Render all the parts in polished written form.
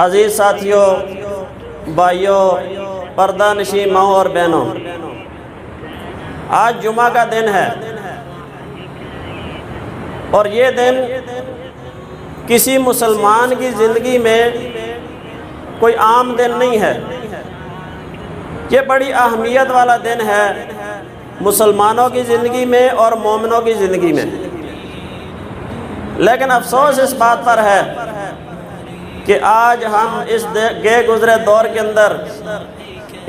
عزیز ساتھیوں، بھائیوں، پردہ نشین ماؤں اور بہنوں، آج جمعہ کا دن ہے اور یہ دن کسی مسلمان کی زندگی میں کوئی عام دن نہیں ہے۔ یہ بڑی اہمیت والا دن ہے مسلمانوں کی زندگی میں اور مومنوں کی زندگی میں۔ لیکن افسوس اس بات پر ہے کہ آج ہم اس گئے گزرے دور کے اندر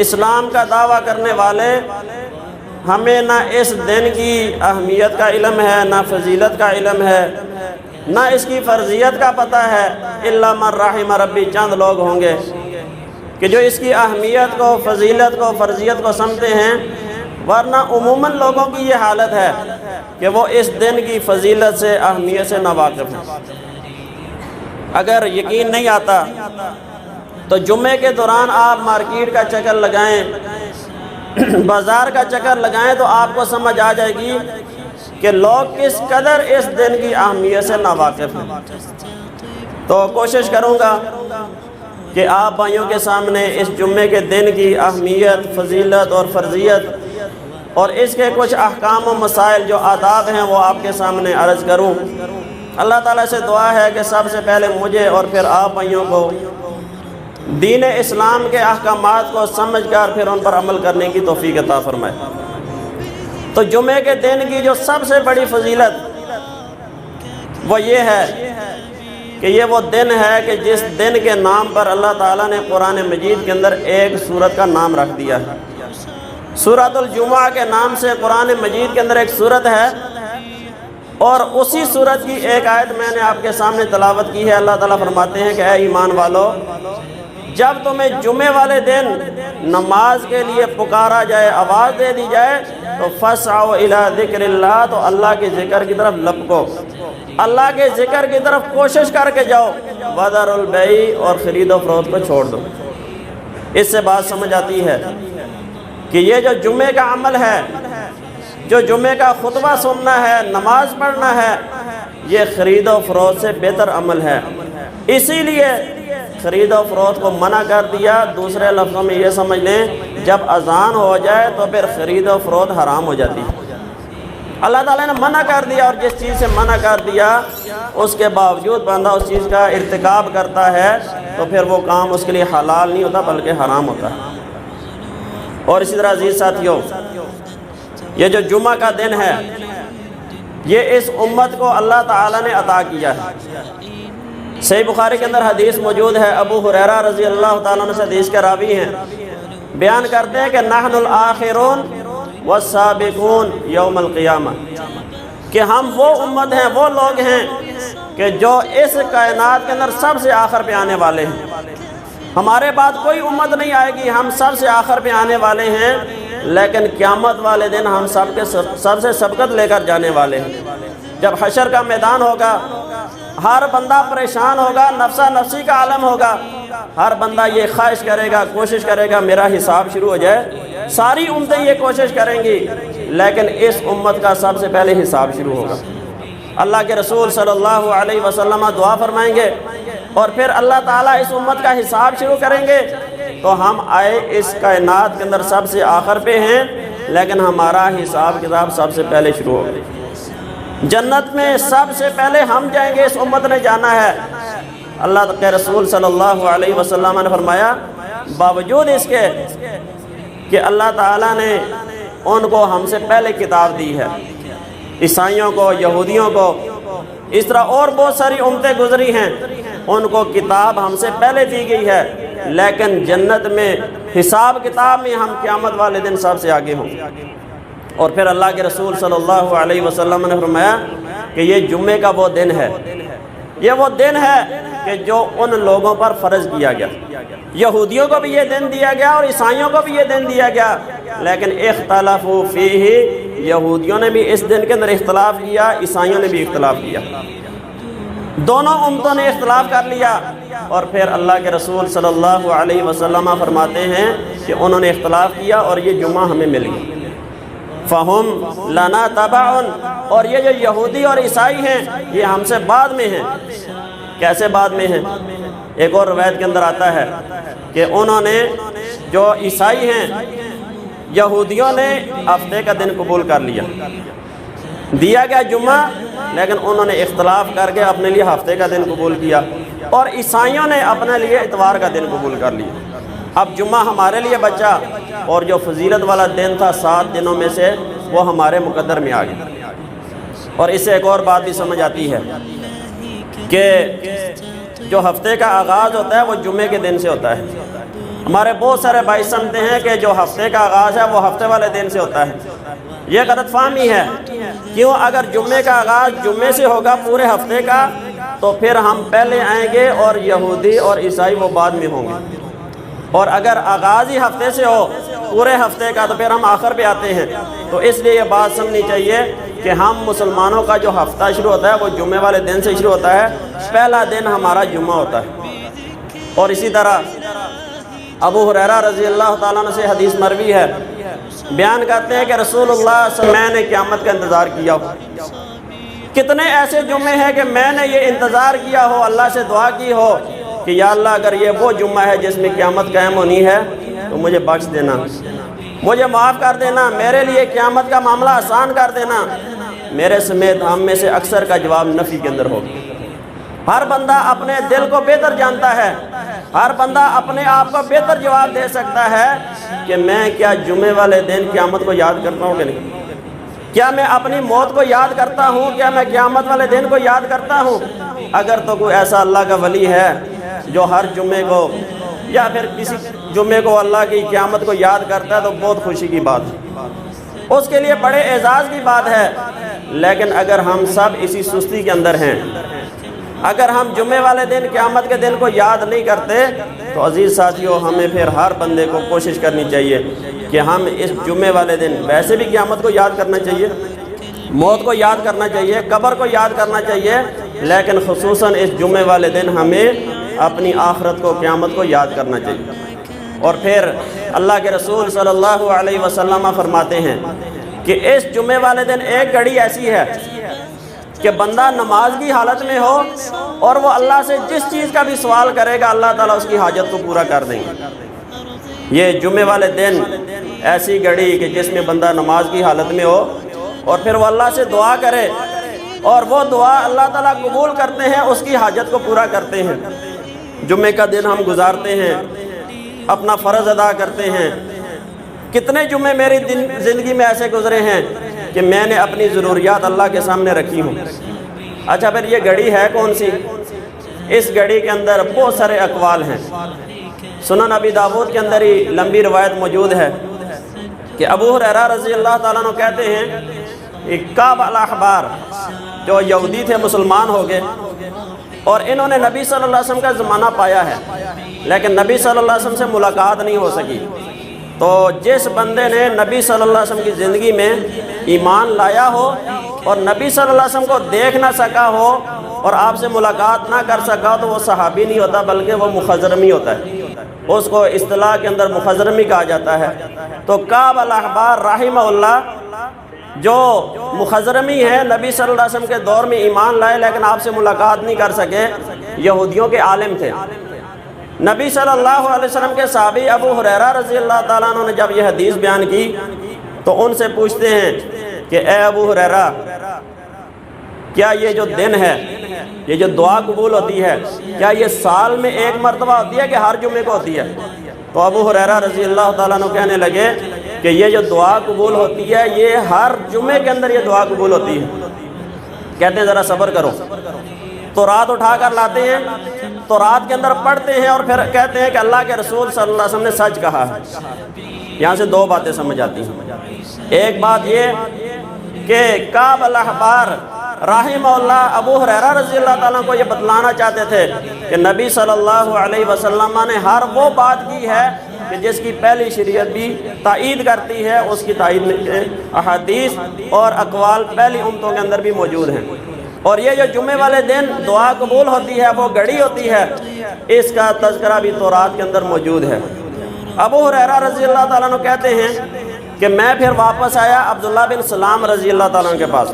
اسلام کا دعویٰ کرنے والے ہمیں نہ اس دن کی اہمیت کا علم ہے، نہ فضیلت کا علم ہے، نہ اس کی فرضیت کا پتہ ہے۔ الا من رحم ربی، چند لوگ ہوں گے کہ جو اس کی اہمیت کو، فضیلت کو، فرضیت کو سمجھتے ہیں، ورنہ عموماً لوگوں کی یہ حالت ہے کہ وہ اس دن کی فضیلت سے، اہمیت سے ناواقف ہیں۔ اگر یقین نہیں آتا تو جمعے کے دوران آپ مارکیٹ کا چکر لگائیں، بازار کا چکر لگائیں تو آپ کو سمجھ آ جائے گی کہ لوگ کس قدر اس دن کی اہمیت سے ناواقف ہیں۔ تو کوشش کروں گا کہ آپ بھائیوں کے سامنے اس جمعے کے دن کی اہمیت، فضیلت اور فرضیت اور اس کے کچھ احکام و مسائل جو آداب ہیں وہ آپ کے سامنے عرض کروں۔ اللہ تعالیٰ سے دعا ہے کہ سب سے پہلے مجھے اور پھر آپ بھائیوں کو دین اسلام کے احکامات کو سمجھ کر پھر ان پر عمل کرنے کی توفیق عطا فرمائے۔ تو جمعے کے دن کی جو سب سے بڑی فضیلت وہ یہ ہے کہ یہ وہ دن ہے کہ جس دن کے نام پر اللہ تعالیٰ نے قرآن مجید کے اندر ایک سورت کا نام رکھ دیا ہے۔ سورۃ الجمعہ کے نام سے قرآن مجید کے اندر ایک سورت ہے، اور اسی سورت کی ایک آیت میں نے آپ کے سامنے تلاوت کی ہے۔ اللہ تعالیٰ فرماتے ہیں کہ اے ایمان والو، جب تمہیں جمعے والے دن نماز کے لیے پکارا جائے، آواز دے دی جائے تو فَاسْعَوْا إِلَىٰ ذِكْرِ اللَّهِ، تو اللہ کے ذکر کی طرف لپکو، اللہ کے ذکر کی طرف کوشش کر کے جاؤ۔ وَذَرُوا الْبَيْعَ، اور خرید و فروخت کو چھوڑ دو۔ اس سے بات سمجھ آتی ہے کہ یہ جو جمعے کا عمل ہے، جو جمعے کا خطبہ سننا ہے، نماز پڑھنا ہے، یہ خرید و فروخت سے بہتر عمل ہے۔ اسی لیے خرید و فروخت کو منع کر دیا۔ دوسرے لفظوں میں یہ سمجھ لیں، جب اذان ہو جائے تو پھر خرید و فروخت حرام ہو جاتی ہے۔ اللہ تعالیٰ نے منع کر دیا، اور جس چیز سے منع کر دیا اس کے باوجود بندہ اس چیز کا ارتکاب کرتا ہے تو پھر وہ کام اس کے لیے حلال نہیں ہوتا بلکہ حرام ہوتا ہے۔ اور اسی طرح عزیز ساتھیوں، یہ جو جمعہ کا دن ہے یہ اس امت کو اللہ تعالیٰ نے عطا کیا ہے۔ صحیح بخاری کے اندر حدیث موجود ہے، ابو ہریرہ رضی اللہ تعالیٰ عنہ سے حدیث کے راوی ہیں، بیان کرتے ہیں کہ نحن الآخرون والسابقون یوم القیامہ، کہ ہم وہ امت ہیں، وہ لوگ ہیں کہ جو اس کائنات کے اندر سب سے آخر پہ آنے والے ہیں۔ ہمارے بعد کوئی امت نہیں آئے گی، ہم سب سے آخر پہ آنے والے ہیں، لیکن قیامت والے دن ہم سب سے سبقت لے کر جانے والے ہیں۔ جب حشر کا میدان ہوگا، ہر بندہ پریشان ہوگا، نفسا نفسی کا عالم ہوگا، ہر بندہ یہ خواہش کرے گا، کوشش کرے گا میرا حساب شروع ہو جائے۔ ساری امتیں یہ کوشش کریں گی، لیکن اس امت کا سب سے پہلے حساب شروع ہوگا۔ اللہ کے رسول صلی اللہ علیہ وسلم دعا فرمائیں گے اور پھر اللہ تعالیٰ اس امت کا حساب شروع کریں گے، تو ہم آئے اس کائنات کے اندر سب سے آخر پہ ہیں، لیکن ہمارا حساب کتاب سب سے پہلے شروع ہوگا۔ جنت میں سب سے پہلے ہم جائیں گے، اس امت نے جانا ہے۔ اللہ کے رسول صلی اللہ علیہ وسلم نے فرمایا، باوجود اس کے کہ اللہ تعالیٰ نے ان کو ہم سے پہلے کتاب دی ہے، عیسائیوں کو، یہودیوں کو، اس طرح اور بہت ساری امتیں گزری ہیں، ان کو کتاب ہم سے پہلے دی گئی ہے، لیکن جنت میں حساب کتاب میں ہم قیامت والے دن سب سے آگے ہوں۔ اور پھر اللہ کے رسول صلی اللہ علیہ وسلم نے فرمایا کہ یہ جمعے کا وہ دن ہے، یہ وہ دن ہے کہ جو ان لوگوں پر فرض کیا گیا۔ یہودیوں کو بھی یہ دن دیا گیا اور عیسائیوں کو بھی یہ دن دیا گیا، لیکن اختلافوا فیہ، یہودیوں نے بھی اس دن کے اندر اختلاف کیا، عیسائیوں نے بھی اختلاف کیا، دونوں امتوں نے اختلاف کر لیا۔ اور پھر اللہ کے رسول صلی اللہ علیہ وسلم فرماتے ہیں کہ انہوں نے اختلاف کیا اور یہ جمعہ ہمیں مل گیا۔ فَهُمْ لَنَا تَبَعٌ، اور یہ جو یہودی اور عیسائی ہیں یہ ہم سے بعد میں ہیں۔ کیسے بعد میں ہیں؟ ایک اور روایت کے اندر آتا ہے کہ انہوں نے جو عیسائی ہیں یہودیوں نے ہفتے کا دن قبول کر دیا گیا جمعہ، لیکن انہوں نے اختلاف کر کے اپنے لیے ہفتے کا دن قبول کیا، اور عیسائیوں نے اپنے لیے اتوار کا دن قبول کر لیا۔ اب جمعہ ہمارے لیے بچا، اور جو فضیلت والا دن تھا 7 دنوں میں سے وہ ہمارے مقدر میں آ گیا۔ اور اس سے ایک اور بات بھی سمجھ آتی ہے کہ جو ہفتے کا آغاز ہوتا ہے وہ جمعے کے دن سے ہوتا ہے۔ ہمارے بہت سارے بھائی سمجھتے ہیں کہ جو ہفتے کا آغاز ہے وہ ہفتے والے دن سے ہوتا ہے، یہ غلط فہمی ہے۔ کیوں؟ اگر جمعے کا آغاز جمعے سے ہوگا پورے ہفتے کا، تو پھر ہم پہلے آئیں گے اور یہودی اور عیسائی وہ بعد میں ہوں گے، اور اگر آغاز ہی ہفتے سے ہو پورے ہفتے کا تو پھر ہم آخر پہ آتے ہیں۔ تو اس لیے یہ بات سمجھنی چاہیے کہ ہم مسلمانوں کا جو ہفتہ شروع ہوتا ہے وہ جمعے والے دن سے شروع ہوتا ہے، پہلا دن ہمارا جمعہ ہوتا ہے۔ اور اسی طرح ابو ہریرہ رضی اللہ تعالیٰ عنہ سے حدیث مروی ہے، بیان کرتے ہیں کہ رسول اللہ صلی اللہ علیہ وسلم، میں نے قیامت کا انتظار کیا ہو۔ کتنے ایسے جمعے ہیں کہ میں نے یہ انتظار کیا ہو، اللہ سے دعا کی ہو کہ یا اللہ اگر یہ وہ جمعہ ہے جس میں قیامت قائم ہونی ہے تو مجھے بخش دینا، مجھے معاف کر دینا، میرے لیے قیامت کا معاملہ آسان کر دینا۔ میرے سمیت ہم میں سے اکثر کا جواب نفی کے اندر ہوگا۔ ہر بندہ اپنے دل کو بہتر جانتا ہے، ہر بندہ اپنے آپ کو بہتر جواب دے سکتا ہے کہ میں کیا جمعے والے دن قیامت کو یاد کرتا ہوں کہ نہیں، کیا میں اپنی موت کو یاد کرتا ہوں، کیا میں قیامت والے دن کو یاد کرتا ہوں۔ اگر تو کوئی ایسا اللہ کا ولی ہے جو ہر جمعے کو یا پھر کسی جمعے کو اللہ کی قیامت کو یاد کرتا ہے تو بہت خوشی کی بات ہے، اس کے لیے بڑے اعزاز کی بات ہے۔ لیکن اگر ہم سب اسی سستی کے اندر ہیں، اگر ہم جمعے والے دن قیامت کے دن کو یاد نہیں کرتے تو عزیز ساتھیوں ہمیں پھر ہر بندے کو کوشش کرنی چاہیے کہ ہم اس جمعے والے دن، ویسے بھی قیامت کو یاد کرنا چاہیے، موت کو یاد کرنا چاہیے، قبر کو یاد کرنا چاہیے، لیکن خصوصاً اس جمعے والے دن ہمیں اپنی آخرت کو، قیامت کو یاد کرنا چاہیے۔ اور پھر اللہ کے رسول صلی اللہ علیہ وسلم فرماتے ہیں کہ اس جمعے والے دن ایک گھڑی ایسی ہے کہ بندہ نماز کی حالت میں ہو اور وہ اللہ سے جس چیز کا بھی سوال کرے گا اللہ تعالیٰ اس کی حاجت کو پورا کر دیں گے۔ یہ جمعے والے دن ایسی گھڑی کہ جس میں بندہ نماز کی حالت میں ہو اور پھر وہ اللہ سے دعا کرے اور وہ دعا اللہ تعالیٰ قبول کرتے ہیں، اس کی حاجت کو پورا کرتے ہیں۔ جمعے کا دن ہم گزارتے ہیں، اپنا فرض ادا کرتے ہیں۔ کتنے جمعے میری زندگی میں ایسے گزرے ہیں کہ میں نے اپنی ضروریات اللہ کے سامنے رکھی ہوں۔ اچھا پھر یہ گھڑی ہے کون سی؟ اس گھڑی کے اندر بہت سارے اقوال ہیں۔ سنن ابی داؤد کے اندر ہی لمبی روایت موجود ہے کہ ابو ہریرہ رضی اللہ تعالیٰ عنہ کہتے ہیں کہ کعب الاحبار جو یہودی تھے مسلمان ہو گئے، اور انہوں نے نبی صلی اللہ علیہ وسلم کا زمانہ پایا ہے، لیکن نبی صلی اللہ علیہ وسلم سے ملاقات نہیں ہو سکی۔ تو جس بندے نے نبی صلی اللہ علیہ وسلم کی زندگی میں ایمان لایا ہو اور نبی صلی اللہ علیہ وسلم کو دیکھ نہ سکا ہو اور آپ سے ملاقات نہ کر سکا تو وہ صحابی نہیں ہوتا بلکہ وہ مخضرمی ہوتا ہے، اس کو اصطلاح کے اندر مخضرمی کہا جاتا ہے۔ تو کعب الاحبار رحمہ اللہ جو مخضرمی ہے، نبی صلی اللہ علیہ وسلم کے دور میں ایمان لائے لیکن آپ سے ملاقات نہیں کر سکے، یہودیوں کے عالم تھے۔ نبی صلی اللہ علیہ وسلم کے صحابی ابو ہریرہ رضی اللہ تعالیٰ عنہ نے جب یہ حدیث بیان کی تو ان سے پوچھتے ہیں کہ اے ابو ہریرہ، کیا یہ جو دن ہے، یہ جو دعا قبول ہوتی ہے، کیا یہ سال میں ایک مرتبہ ہوتی ہے کہ ہر جمعے کو ہوتی ہے؟ تو ابو ہریرہ رضی اللہ تعالیٰ عنہ کہنے لگے کہ یہ جو دعا قبول ہوتی ہے یہ ہر جمعے کے اندر یہ دعا قبول ہوتی ہے۔ کہتے ہیں ذرا صبر کرو، تو رات اٹھا کر لاتے ہیں، تو رات کے اندر پڑھتے ہیں اور پھر کہتے ہیں کہ اللہ کے رسول صلی اللہ علیہ وسلم نے سچ کہا ہے۔ یہاں سے دو باتیں سمجھ آتی ہیں۔ ایک بات یہ کہ کعب الاحبار رحمہ اللہ ابو ہریرہ رضی اللہ تعالیٰ کو یہ بتلانا چاہتے تھے کہ نبی صلی اللہ علیہ وسلم نے ہر وہ بات کی ہے کہ جس کی پہلی شریعت بھی تائید کرتی ہے، اس کی تائید میں احادیث اور اقوال پہلی امتوں کے اندر بھی موجود ہیں۔ اور یہ جو جمعے والے دن دعا قبول ہوتی ہے، وہ گھڑی ہوتی ہے، اس کا تذکرہ بھی تورات کے اندر موجود ہے۔ ابو ہریرہ رضی اللہ تعالیٰ عنہ کہتے ہیں کہ میں پھر واپس آیا عبداللہ بن سلام رضی اللہ تعالیٰ عنہ کے پاس،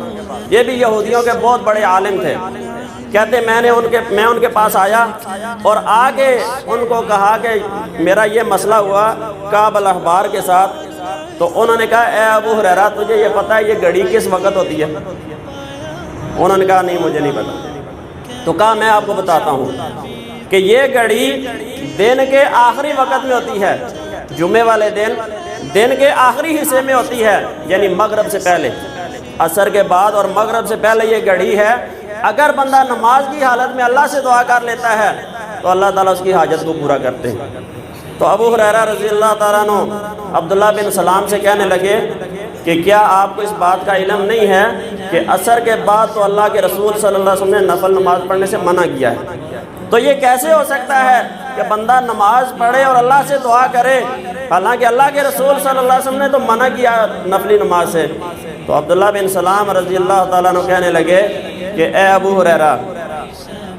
یہ بھی یہودیوں کے بہت بڑے عالم تھے۔ کہتے میں ان کے پاس آیا اور آگے ان کو کہا کہ میرا یہ مسئلہ ہوا کعب الاحبار کے ساتھ، تو انہوں نے کہا اے ابو ہریرہ تجھے یہ پتہ ہے یہ گھڑی کس وقت ہوتی ہے؟ انہوں نے کہا نہیں مجھے نہیں پتہ۔ تو کہا میں آپ کو بتاتا ہوں کہ یہ گھڑی دن کے آخری وقت میں ہوتی ہے، جمعے والے دن کے آخری حصے میں ہوتی ہے، یعنی مغرب سے پہلے، عصر کے بعد اور مغرب سے پہلے یہ گھڑی ہے۔ اگر بندہ نماز کی حالت میں اللہ سے دعا کر لیتا ہے تو اللہ تعالیٰ اس کی حاجت کو پورا کرتے ہیں۔ تو ابو ہریرہ رضی اللہ تعالیٰ عنہ عبداللہ بن سلام سے کہنے لگے کہ کیا آپ کو اس بات کا علم نہیں ہے کہ عصر کے بعد تو اللہ کے رسول صلی اللہ علیہ وسلم نے نفل نماز پڑھنے سے منع کیا ہے؟ تو یہ کیسے ہو سکتا ہے کہ بندہ نماز پڑھے اور اللہ سے دعا کرے، حالانکہ اللہ کے رسول صلی اللہ علیہ وسلم نے تو منع کیا نفلی نماز سے؟ تو عبداللہ بن سلام رضی اللہ تعالیٰ عنہ کہنے لگے کہ اے ابو ہریرہ،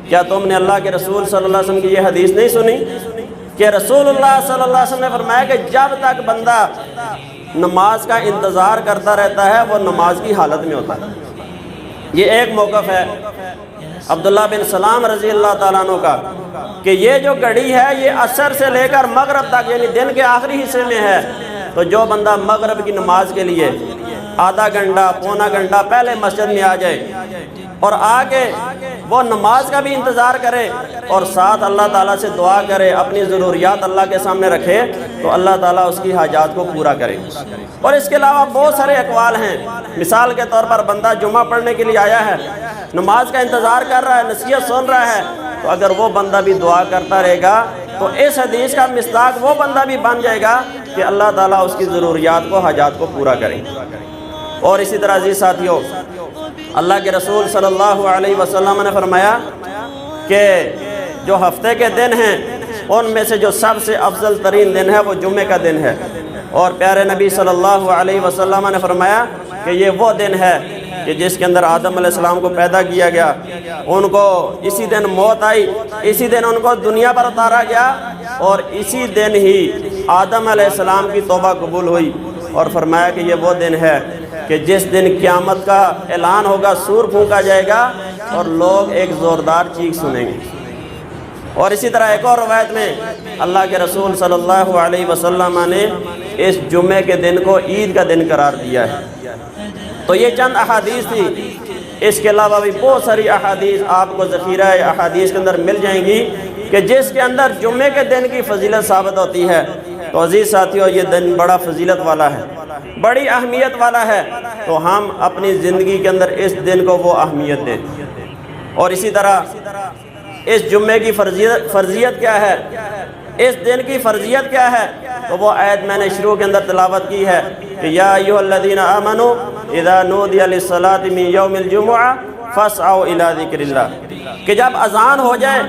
کیا تم نے اللہ کے رسول صلی اللہ علیہ وسلم کی یہ حدیث نہیں سنی کہ رسول اللہ صلی اللہ علیہ وسلم نے فرمایا کہ جب تک بندہ نماز کا انتظار کرتا رہتا ہے وہ نماز کی حالت میں ہوتا ہے۔ یہ ایک موقف ہے عبداللہ بن سلام رضی اللہ تعالیٰ عنہ کا کہ یہ جو گھڑی ہے یہ عصر سے لے کر مغرب تک یعنی دن کے آخری حصے میں ہے، تو جو بندہ مغرب کی نماز کے لیے آدھا گھنٹہ پونا گھنٹہ پہلے مسجد میں آ جائے اور آگے وہ نماز کا بھی انتظار کرے اور ساتھ اللہ تعالیٰ سے دعا کرے، اپنی ضروریات اللہ کے سامنے رکھے، تو اللہ تعالیٰ اس کی حاجات کو پورا کرے۔ اور اس کے علاوہ بہت سارے اقوال ہیں۔ مثال کے طور پر بندہ جمعہ پڑھنے کے لیے آیا ہے، نماز کا انتظار کر رہا ہے، نصیحت سن رہا ہے، تو اگر وہ بندہ بھی دعا کرتا رہے گا تو اس حدیث کا مصداق وہ بندہ بھی بن جائے گا کہ اللہ تعالیٰ اس کی ضروریات کو حاجات کو پورا کرے۔ اور اسی طرح عزیز ساتھیوں، اللہ کے رسول صلی اللہ علیہ وسلم نے فرمایا کہ جو ہفتے کے دن ہیں ان میں سے جو سب سے افضل ترین دن ہے وہ جمعے کا دن ہے، اور پیارے نبی صلی اللہ علیہ وسلم نے فرمایا کہ یہ وہ دن ہے کہ جس کے اندر آدم علیہ السلام کو پیدا کیا گیا، ان کو اسی دن موت آئی، اسی دن ان کو دنیا پر اتارا گیا، اور اسی دن ہی آدم علیہ السلام کی توبہ قبول ہوئی، اور فرمایا کہ یہ وہ دن ہے کہ جس دن قیامت کا اعلان ہوگا، سور پھونکا جائے گا اور لوگ ایک زوردار چیخ سنیں گے۔ اور اسی طرح ایک اور روایت میں اللہ کے رسول صلی اللہ علیہ وسلم نے اس جمعے کے دن کو عید کا دن قرار دیا ہے۔ تو یہ چند احادیث تھی، اس کے علاوہ بھی بہت ساری احادیث آپ کو ذخیرہ احادیث کے اندر مل جائیں گی کہ جس کے اندر جمعے کے دن کی فضیلت ثابت ہوتی ہے۔ تو عزیز ساتھیوں، یہ دن بڑا فضیلت والا ہے، بڑی اہمیت والا ہے، تو ہم اپنی زندگی کے اندر اس دن کو وہ اہمیت دیں۔ اور اسی طرح اس جمعے کی فرضیت کیا ہے، اس دن کی فرضیت کیا ہے، تو وہ آیت میں نے شروع کے اندر تلاوت کی ہے کہ یا ایھا الذین آمنوا اذا نودی للصلاۃ من یوم الجمعہ فاسعوا الی ذکر اللہ، کہ جب اذان ہو جائے،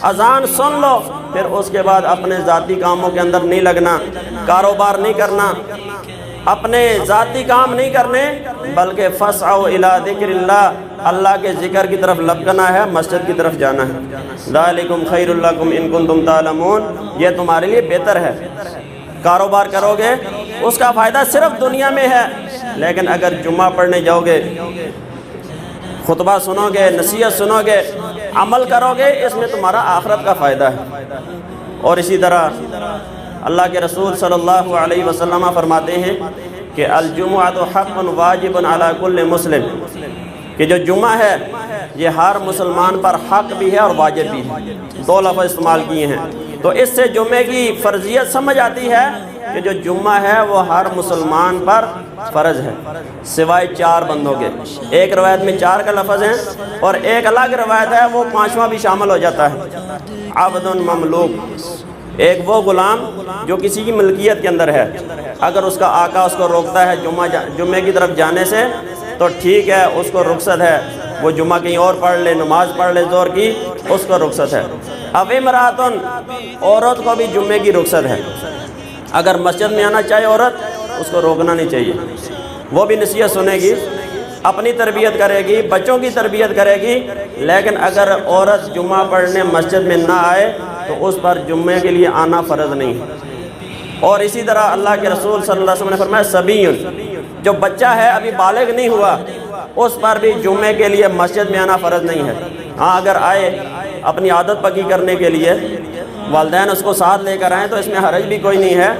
اذان سن لو، پھر اس کے بعد اپنے ذاتی کاموں کے اندر نہیں لگنا، کاروبار نہیں کرنا، اپنے ذاتی کام نہیں کرنے، بلکہ فاسعوا الی ذکر اللہ، اللہ کے ذکر کی طرف لپکنا ہے، مسجد کی طرف جانا ہے۔ ذالکم خیر لکم ان کنتم تعلمون، یہ تمہارے لیے بہتر ہے۔ کاروبار کرو گے اس کا فائدہ صرف دنیا میں ہے، لیکن اگر جمعہ پڑھنے جاؤ گے، خطبہ سنو گے، نصیحت سنو گے، عمل کرو گے، اس میں تمہارا آخرت کا فائدہ ہے۔ اور اسی طرح اللہ کے رسول صلی اللہ علیہ وسلم فرماتے ہیں کہ الجمعۃ حق واجب علی کل مسلم، کہ جو جمعہ ہے یہ ہر مسلمان پر حق بھی ہے اور واجب بھی ہے، دو لفظ استعمال کیے ہیں۔ تو اس سے جمعے کی فرضیت سمجھ آتی ہے کہ جو جمعہ ہے وہ ہر مسلمان پر فرض ہے، سوائے 4 بندوں کے۔ ایک روایت میں 4 کا لفظ ہے اور ایک الگ روایت ہے وہ 5واں بھی شامل ہو جاتا ہے، عبد مملوک، ایک وہ غلام جو کسی کی ملکیت کے اندر ہے، اگر اس کا آقا اس کو روکتا ہے جمعے کی طرف جانے سے تو ٹھیک ہے، اس کو رخصت ہے، وہ جمعہ کہیں اور پڑھ لے، نماز پڑھ لے ظہر کی، اس کو رخصت ہے۔ اب امراتن، عورت کو بھی جمعے کی رخصت ہے، اگر مسجد میں آنا چاہے عورت، اس کو روکنا نہیں چاہیے، وہ بھی نصیحت سنے گی، اپنی تربیت کرے گی، بچوں کی تربیت کرے گی، لیکن اگر عورت جمعہ پڑھنے مسجد میں نہ آئے تو اس پر جمعے کے لیے آنا فرض نہیں ہے۔ اور اسی طرح اللہ کے رسول صلی اللہ علیہ وسلم نے فرمایا صبیٌ، جو بچہ ہے ابھی بالغ نہیں ہوا، اس پر بھی جمعے کے لیے مسجد میں آنا فرض نہیں ہے۔ ہاں اگر آئے اپنی عادت پکی کرنے کے لیے، والدین اس کو ساتھ لے کر آئیں تو اس میں حرج بھی کوئی نہیں ہے،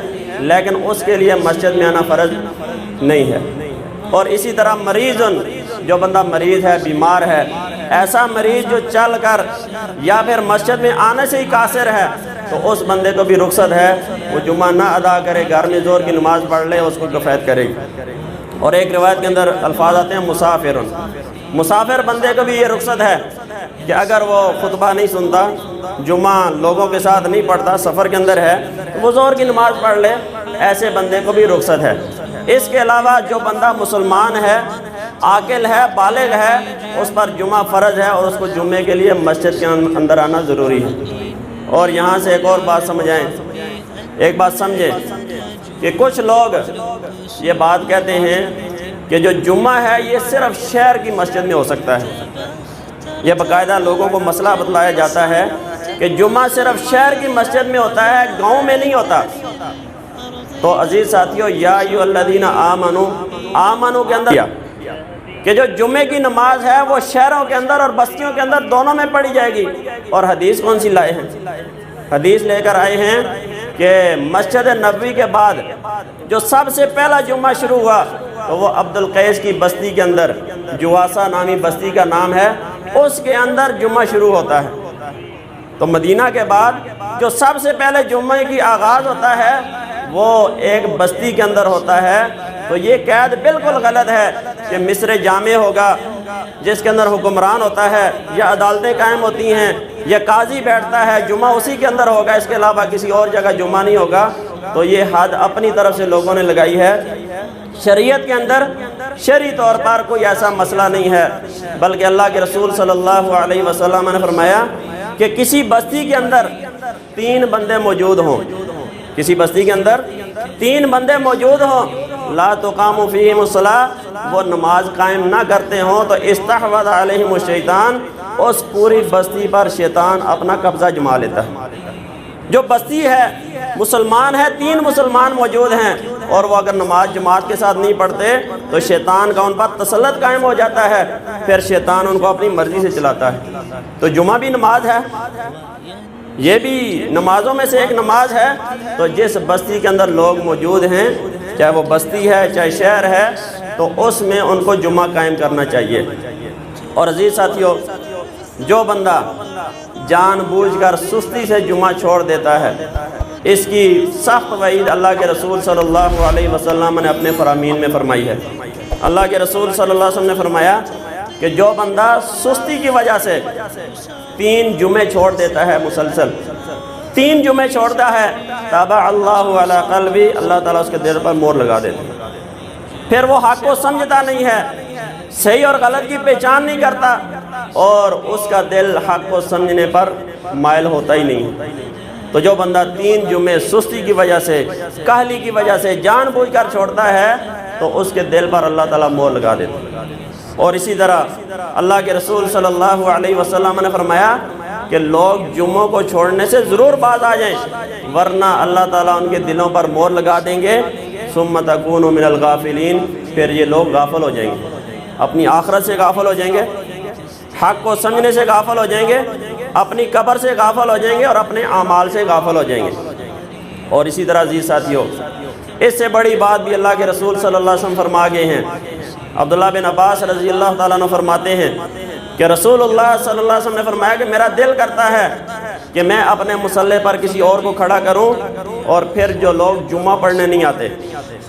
لیکن اس کے لیے مسجد میں آنا فرض نہیں ہے۔ اور اسی طرح مریض، جو بندہ مریض ہے، بیمار ہے، ایسا مریض جو چل کر یا پھر مسجد میں آنے سے ہی قاصر ہے، تو اس بندے کو بھی رخصت ہے، وہ جمعہ نہ ادا کرے، گھر میں ظہر کی نماز پڑھ لے، اس کو کفایت کرے گی۔ اور ایک روایت کے اندر الفاظ آتے ہیں مسافر، مسافر بندے کو بھی یہ رخصت ہے کہ اگر وہ خطبہ نہیں سنتا، جمعہ لوگوں کے ساتھ نہیں پڑھتا، سفر کے اندر ہے، وہ ظہر کی نماز پڑھ لے، ایسے بندے کو بھی رخصت ہے۔ اس کے علاوہ جو بندہ مسلمان ہے، عاقل ہے، بالغ ہے، اس پر جمعہ فرض ہے اور اس کو جمعے کے لیے مسجد کے اندر آنا ضروری ہے۔ اور یہاں سے ایک اور بات سمجھائیں، ایک بات سمجھیں کہ کچھ لوگ یہ بات کہتے ہیں کہ جو جمعہ ہے یہ صرف شہر کی مسجد میں ہو سکتا ہے۔ یہ باقاعدہ لوگوں کو مسئلہ بتلایا جاتا ہے کہ جمعہ صرف شہر کی مسجد میں ہوتا ہے، گاؤں میں نہیں ہوتا۔ تو عزیز ساتھیو، یا ایھا الذین آمنو، آمنو کے اندر کہ جو جمعے کی نماز ہے وہ شہروں کے اندر اور بستیوں کے اندر دونوں میں پڑھی جائے گی۔ اور حدیث کون سی لائے ہیں؟ حدیث لے کر آئے ہیں کہ مسجد نبوی کے بعد جو سب سے پہلا جمعہ شروع ہوا تو وہ عبد القیس کی بستی کے اندر، جواسہ نامی بستی کا نام ہے، اس کے اندر جمعہ شروع ہوتا ہے۔ تو مدینہ کے بعد جو سب سے پہلے جمعے کی آغاز ہوتا ہے وہ ایک بستی کے اندر ہوتا ہے۔ تو یہ قید بالکل غلط ہے کہ مصر جامع ہوگا جس کے اندر حکمران ہوتا ہے یا عدالتیں قائم ہوتی ہیں یا قاضی بیٹھتا ہے، جمعہ اسی کے اندر ہوگا، اس کے علاوہ کسی اور جگہ جمعہ نہیں ہوگا۔ تو یہ حد اپنی طرف سے لوگوں نے لگائی ہے۔ شریعت کے اندر شرعی طور پر کوئی ایسا مسئلہ نہیں ہے، بلکہ اللہ کے رسول صلی اللہ علیہ وسلم نے فرمایا کہ کسی بستی کے اندر 3 بندے موجود ہوں، کسی بستی کے اندر 3 بندے موجود ہوں، لا تقام فیہم الصلاۃ، وہ نماز قائم نہ کرتے ہوں، تو استحوذ علیہم الشیطان، اس پوری بستی پر شیطان اپنا قبضہ جما لیتا ہے۔ جو بستی ہے مسلمان ہے، 3 مسلمان موجود ہیں اور وہ اگر نماز جماعت کے ساتھ نہیں پڑھتے تو شیطان کا ان پر تسلط قائم ہو جاتا ہے، پھر شیطان ان کو اپنی مرضی سے چلاتا ہے۔ تو جمعہ بھی نماز ہے، یہ بھی نمازوں میں سے ایک نماز ہے۔ تو جس بستی کے اندر لوگ موجود ہیں، چاہے وہ بستی ہے چاہے شہر ہے، تو اس میں ان کو جمعہ قائم کرنا چاہیے۔ اور عزیز ساتھیو، جو بندہ جان بوجھ کر سستی سے جمعہ چھوڑ دیتا ہے، اس کی سخت وعید اللہ کے رسول صلی اللہ علیہ وسلم نے اپنے فرامین میں فرمائی ہے۔ اللہ کے رسول صلی اللہ علیہ وسلم نے فرمایا کہ جو بندہ سستی کی وجہ سے 3 جمعے چھوڑ دیتا ہے، مسلسل 3 جمعے چھوڑتا ہے، طبع اللہ علی قلبی، اللہ تعالیٰ اس کے دل پر مہر لگا دیتے ہیں۔ پھر وہ حق کو سمجھتا نہیں ہے، صحیح اور غلط کی پہچان نہیں کرتا، اور اس کا دل حق کو سمجھنے پر مائل ہوتا ہی نہیں۔ تو جو بندہ 3 جمعے سستی کی وجہ سے، کاہلی کی وجہ سے جان بوجھ کر چھوڑتا ہے تو اس کے دل پر اللہ تعالیٰ مہر لگا دیتا ہے۔ اور اسی طرح اللہ کے رسول صلی اللہ علیہ وسلم نے فرمایا کہ لوگ جمعوں کو چھوڑنے سے ضرور باز آ جائیں، ورنہ اللہ تعالیٰ ان کے دلوں پر مہر لگا دیں گے، ثم تکونوا من الغافلین، پھر یہ لوگ غافل ہو جائیں گے، اپنی آخرت سے غافل ہو جائیں گے، حق کو سمجھنے سے غافل ہو جائیں گے، اپنی قبر سے غافل ہو جائیں گے اور اپنے اعمال سے غافل ہو جائیں گے۔ اور اسی طرح عزیز ساتھیو، اس سے بڑی بات بھی اللہ کے رسول صلی اللہ علیہ وسلم فرما گئے ہیں۔ عبداللہ بن عباس رضی اللہ تعالیٰ عنہ فرماتے ہیں کہ رسول اللہ صلی اللہ علیہ وسلم نے فرمایا کہ میرا دل کرتا ہے کہ میں اپنے مصلی پر کسی اور کو کھڑا کروں، اور پھر جو لوگ جمعہ پڑھنے نہیں آتے،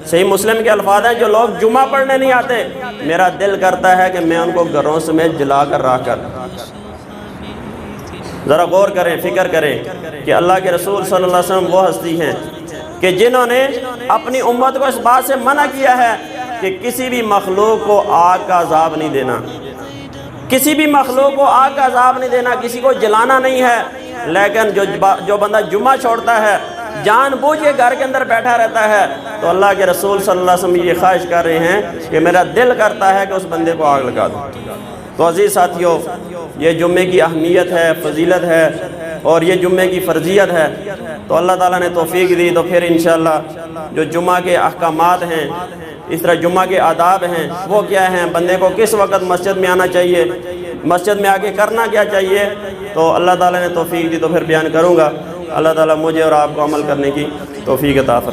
صحیح مسلم کے الفاظ ہیں، جو لوگ جمعہ پڑھنے نہیں آتے، میرا دل کرتا ہے کہ میں ان کو گھروں سمیت جلا کر راہ کر۔ ذرا غور کریں، فکر کریں کہ اللہ کے رسول صلی اللہ علیہ وسلم وہ ہستی ہیں کہ جنہوں نے اپنی امت کو اس بات سے منع کیا ہے کہ کسی بھی مخلوق کو آگ کا عذاب نہیں دینا، کسی بھی مخلوق کو آگ کا عذاب نہیں دینا، کسی کو جلانا نہیں ہے۔ لیکن جو بندہ جمعہ چھوڑتا ہے، جان بوجھ کے گھر کے اندر بیٹھا رہتا ہے، تو اللہ کے رسول صلی اللہ علیہ وسلم یہ خواہش کر رہے ہیں کہ میرا دل کرتا ہے کہ اس بندے کو آگ لگا دوں۔ تو عزیز ساتھیو، یہ جمعے کی اہمیت ہے، فضیلت ہے، اور یہ جمعے کی فرضیت ہے۔ تو اللہ تعالیٰ نے توفیق دی تو پھر انشاءاللہ جو جمعہ کے احکامات ہیں، اس طرح جمعہ کے آداب ہیں، وہ کیا ہیں، بندے کو کس وقت مسجد میں آنا چاہیے، مسجد میں آ کے کرنا کیا چاہیے، تو اللہ تعالیٰ نے توفیق دی تو پھر بیان کروں گا۔ اللہ تعالیٰ مجھے اور آپ کو عمل کرنے کی توفیق عطا فرمائے۔